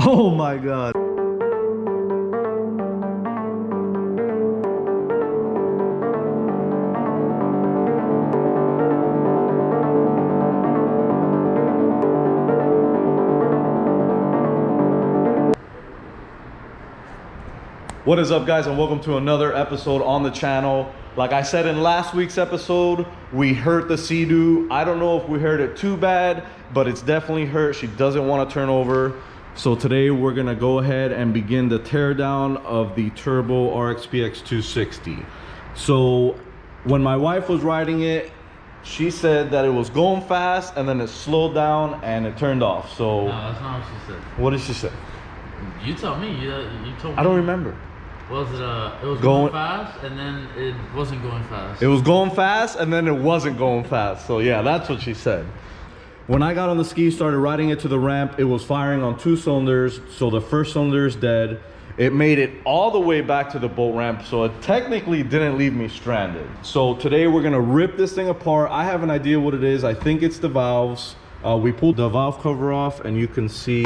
Oh my God. What is up, guys, and welcome to another episode on the channel. Like I said in last week's episode, we hurt the seadoo. I don't know if we hurt it too bad, but it's definitely hurt. She doesn't want to turn over. So today we're gonna go ahead and begin the teardown of the Turbo RXPX 260. So when my wife was riding it, she said that it was going fast and then it slowed down and it turned off. So no, that's not what she said. What did she say? You tell me. You told me. I don't remember. Was it it was going fast and then it wasn't going fast? It was going fast and then it wasn't going fast. So yeah, that's what she said. When I got on the ski, started riding it to the ramp, it was firing on 2 cylinders. So the first cylinder is dead. It made it all the way back to the boat ramp. So it technically didn't leave me stranded. So today we're gonna rip this thing apart. I have an idea what it is. I think it's the valves. We pulled the valve cover off and you can see,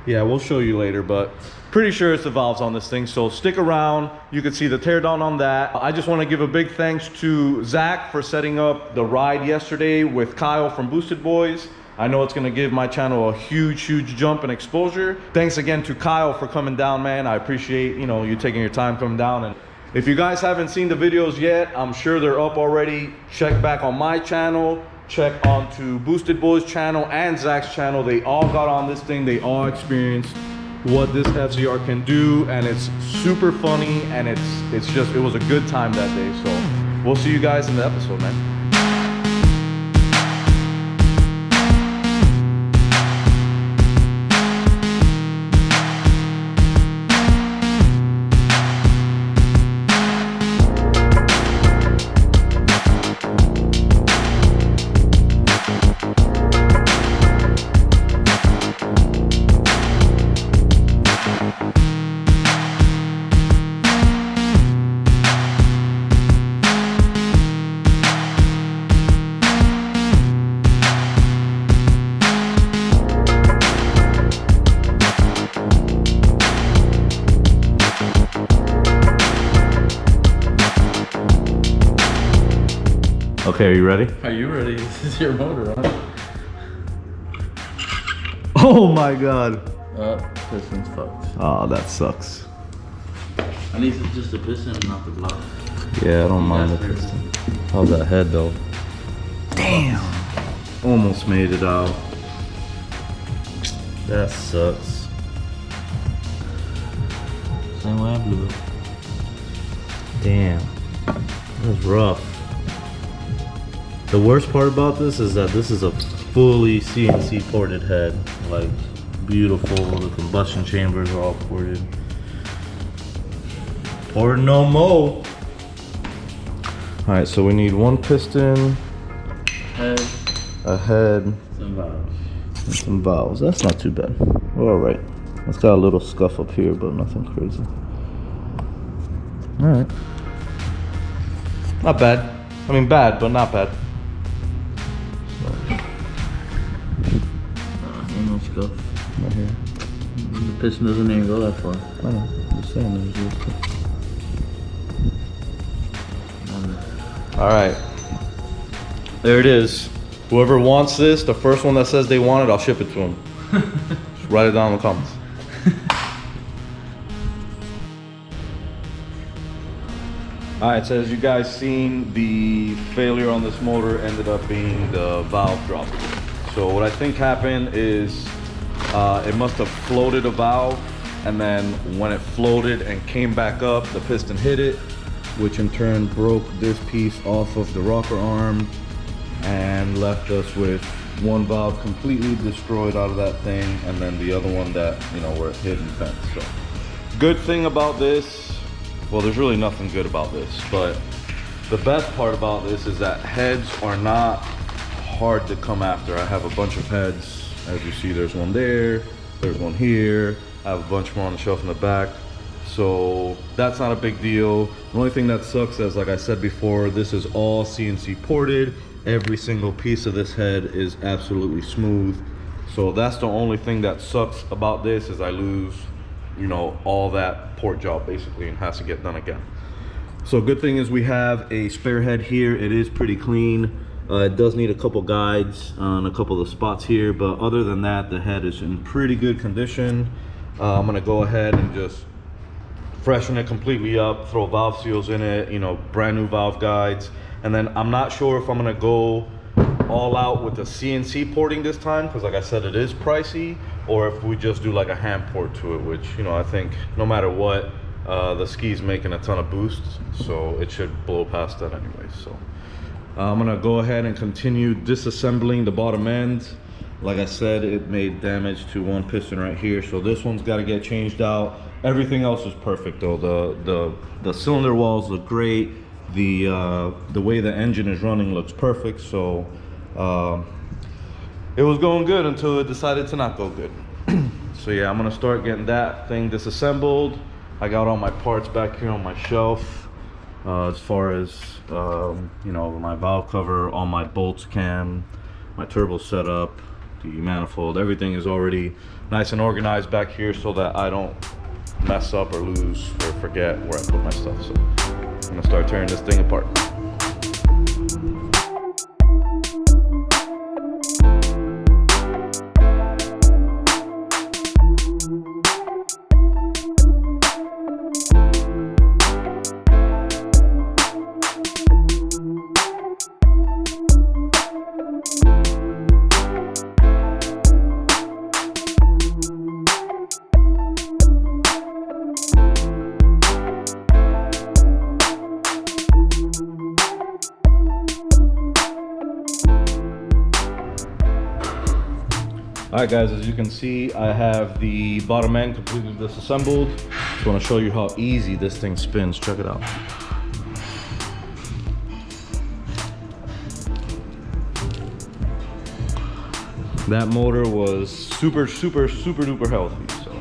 yeah, we'll show you later, but pretty sure it's the valves on this thing. So stick around, you can see the teardown on that. I just want to give a big thanks to Zach for setting up the ride yesterday with Kyle from Boosted Boys. I know it's going to give my channel a huge jump in exposure. Thanks again to Kyle for coming down, man. I appreciate, you know, you taking your time coming down. And if you guys haven't seen the videos yet, I'm sure they're up already. Check back on my channel. Check onto Boosted Boys channel and Zach's channel. They all got on this thing. They all experienced what this FZR can do, and it's super funny, and it was a good time that day. So we'll see you guys in the episode, man. Okay, are you ready? Are you ready? This is your motor, huh? Oh my God. Piston's fucked. Oh, that sucks. I need just the piston, not the block. Yeah, I don't mind the piston. How's that head though? Damn. Almost made it out. That sucks. Same way I blew it. Damn. That was rough. The worst part about this is that this is a fully CNC ported head. Like, beautiful. The combustion chambers are all ported. Or no mo. Alright, so we need 1 piston, Head. a head, Some valves. and some valves. That's not too bad. We're alright. It's got a little scuff up here, but nothing crazy. Alright. Not bad. I mean, bad, but not bad. Ain't no scuff. Right here. The piston doesn't even go that far. I know. I'm just saying there's a little scuff. Alright. There it is. Whoever wants this, the first one that says they want it, I'll ship it to them. Just write it down in the comments. Alright, so as you guys seen, the failure on this motor ended up being the valve drop. So what I think happened is it must have floated a valve, and then when it floated and came back up, the piston hit it, which in turn broke this piece off of the rocker arm and left us with one valve completely destroyed out of that thing, and then the other one that, you know, where it hit and bent. So good thing about this, well, there's really nothing good about this, but the best part about this is that heads are not hard to come after. I have a bunch of heads. As you see, there's one there, there's one here. I have a bunch more on the shelf in the back. So that's not a big deal. The only thing that sucks is, like I said before, this is all CNC ported. Every single piece of this head is absolutely smooth. So that's the only thing that sucks about this, is I lose, you know, all that port job basically, and has to get done again. So good thing is we have a spare head here. It is pretty clean. It does need a couple guides on a couple of the spots here, but other than that, the head is in pretty good condition. I'm gonna go ahead and just freshen it completely up, throw valve seals in it, you know, brand new valve guides. And then I'm not sure if I'm gonna go all out with the CNC porting this time, because like I said, it is pricey, or if we just do like a hand port to it, which, you know, I think no matter what, the ski's making a ton of boosts, so it should blow past that anyway. So I'm gonna go ahead and continue disassembling the bottom end. Like I said, it made damage to one piston right here, so this one's got to get changed out. Everything else is perfect though. The cylinder walls look great. The way the engine is running looks perfect. So it was going good until it decided to not go good. So yeah, I'm gonna start getting that thing disassembled. I got all my parts back here on my shelf, as far as you know, my valve cover, all my bolts cam, my turbo setup, the manifold, everything is already nice and organized back here so that I don't mess up or lose or forget where I put my stuff. So I'm gonna start tearing this thing apart. Alright guys, as you can see, I have the bottom end completely disassembled. Just want to show you how easy this thing spins. Check it out. That motor was super duper healthy. So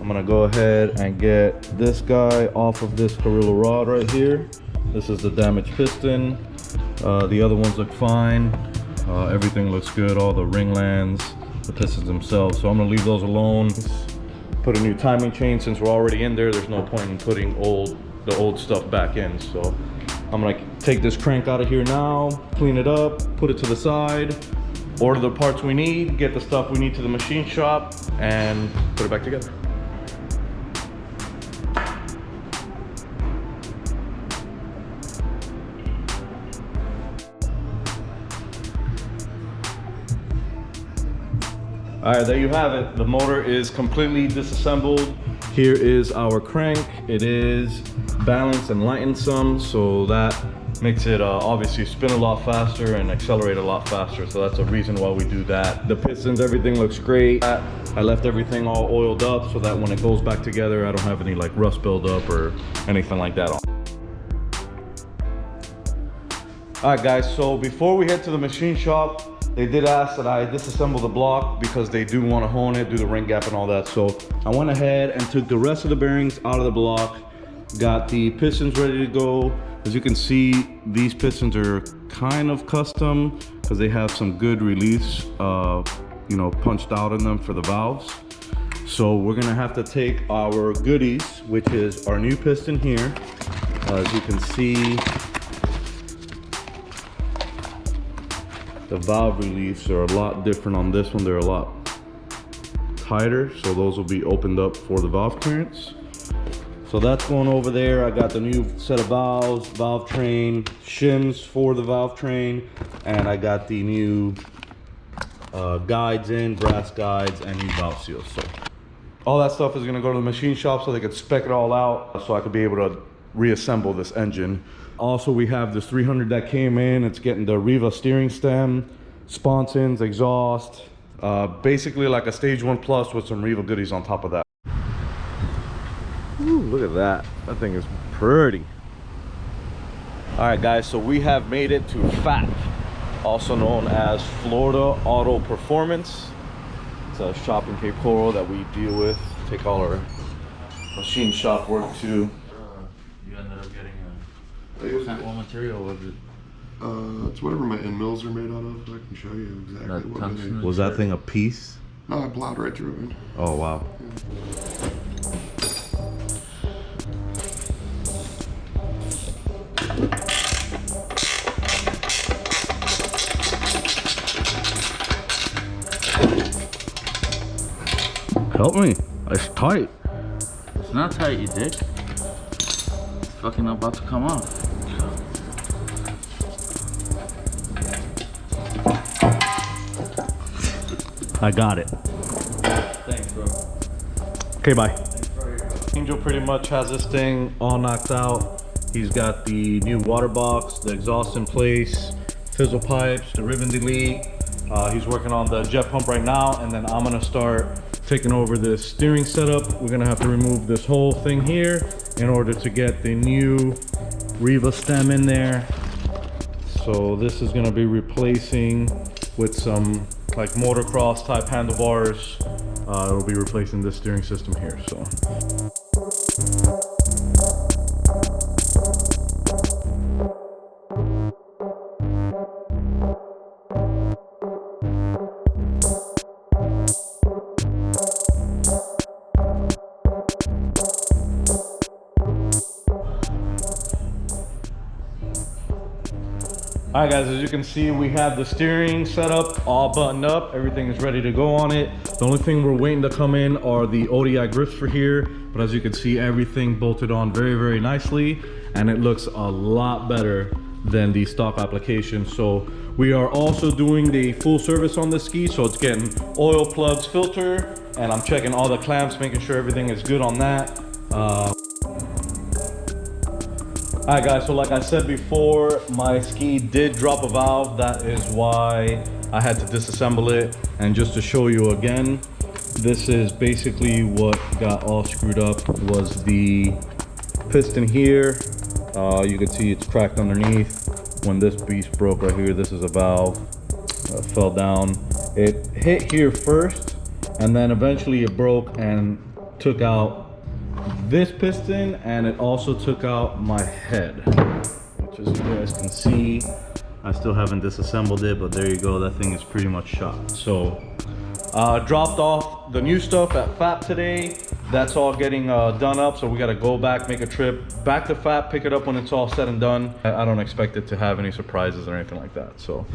I'm gonna go ahead and get this guy off of this Gorilla rod right here. This is the damaged piston. The other ones look fine. Everything looks good, all the ring lands, the pistons themselves. So I'm gonna leave those alone. Put a new timing chain. Since we're already in there, there's no point in putting the old stuff back in. So I'm gonna take this crank out of here now, clean it up, put it to the side, order the parts we need, get the stuff we need to the machine shop, and put it back together. All right, there you have it. The motor is completely disassembled. Here is our crank. It is balanced and lightened some, so that makes it obviously spin a lot faster and accelerate a lot faster. So that's a reason why we do that. The pistons, everything looks great. I left everything all oiled up so that when it goes back together, I don't have any like rust buildup or anything like that on. All right guys, so before we head to the machine shop, they did ask that I disassemble the block because they do want to hone it, do the ring gap and all that. So I went ahead and took the rest of the bearings out of the block, got the pistons ready to go. As you can see, these pistons are kind of custom because they have some good reliefs, you know, punched out in them for the valves. So we're gonna have to take our goodies, which is our new piston here. As you can see, the valve reliefs are a lot different on this one. They're a lot tighter, so those will be opened up for the valve clearance. So that's going over there. I got the new set of valves, valve train, shims for the valve train, and I got the new guides in, brass guides, and new valve seals. So all that stuff is gonna go to the machine shop so they could spec it all out so I could be able to reassemble this engine. Also, we have this 300 that came in. It's getting the Riva steering stem, sponsons, exhaust, basically like a stage 1 plus with some Riva goodies on top of that. Ooh, look at that. That thing is pretty. All right, guys, so we have made it to FAP, also known as Florida Auto Performance. It's a shop in Cape Coral that we deal with, take all our machine shop work to. You ended up getting a raw material. Was it It's whatever my end mills are made out of. I can show you exactly what it is. Was that thing a piece? No, I plowed right through it. Oh, wow. Help me. It's tight. It's not tight, you dick. It's fucking about to come off. I got it. Thanks, bro. Okay, bye. Angel pretty much has this thing all knocked out. He's got the new water box, the exhaust in place, fizzle pipes, the ribbon delete. He's working on the jet pump right now, and then I'm gonna start taking over this steering setup. We're gonna have to remove this whole thing here in order to get the new Riva stem in there. So this is gonna be replacing with some like motocross type handlebars. It'll be replacing this steering system here. So. All right guys, as you can see, we have the steering set up, all buttoned up. Everything is ready to go on it. The only thing we're waiting to come in are the ODI grips for here. But as you can see, everything bolted on very, very nicely. And it looks a lot better than the stock application. So we are also doing the full service on the ski. So it's getting oil, plugs, filter, and I'm checking all the clamps, making sure everything is good on that. Alright guys, so like I said before, my ski did drop a valve. That is why I had to disassemble it. And just to show you again, this is basically what got all screwed up. Was the piston here. You can see it's cracked underneath. When this beast broke right here, this is a valve. Fell down. It hit here first, and then eventually it broke and took out this piston, and it also took out my head, which as you guys can see, I still haven't disassembled it, but there you go, that thing is pretty much shot. So dropped off the new stuff at FAP today. That's all getting done up, so we got to go back, make a trip back to FAP, pick it up when it's all said and done. I don't expect it to have any surprises or anything like that. So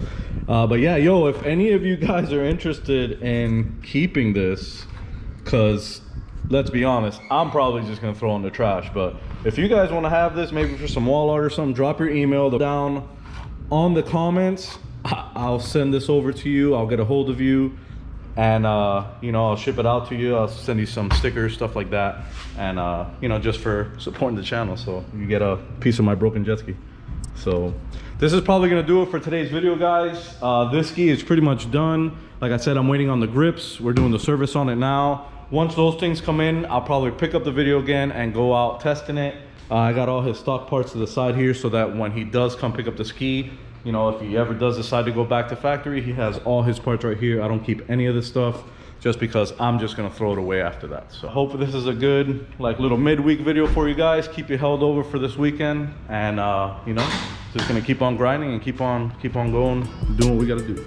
but yeah, yo, if any of you guys are interested in keeping this, because let's be honest, I'm probably just gonna throw it in the trash. But if you guys want to have this, maybe for some wall art or something, drop your email down on the comments. I'll send this over to you. I'll get a hold of you, and you know, I'll ship it out to you. I'll send you some stickers, stuff like that, and you know, just for supporting the channel, so you get a piece of my broken jet ski. So this is probably gonna do it for today's video, guys. This ski is pretty much done. Like I said, I'm waiting on the grips. We're doing the service on it now. Once those things come in, I'll probably pick up the video again and go out testing it. I got all his stock parts to the side here, so that when he does come pick up the ski, you know, if he ever does decide to go back to factory, he has all his parts right here. I don't keep any of this stuff just because I'm just gonna throw it away after that. So hopefully this is a good like little midweek video for you guys. Keep you held over for this weekend, and you know, just gonna keep on grinding and keep on going, doing what we gotta do.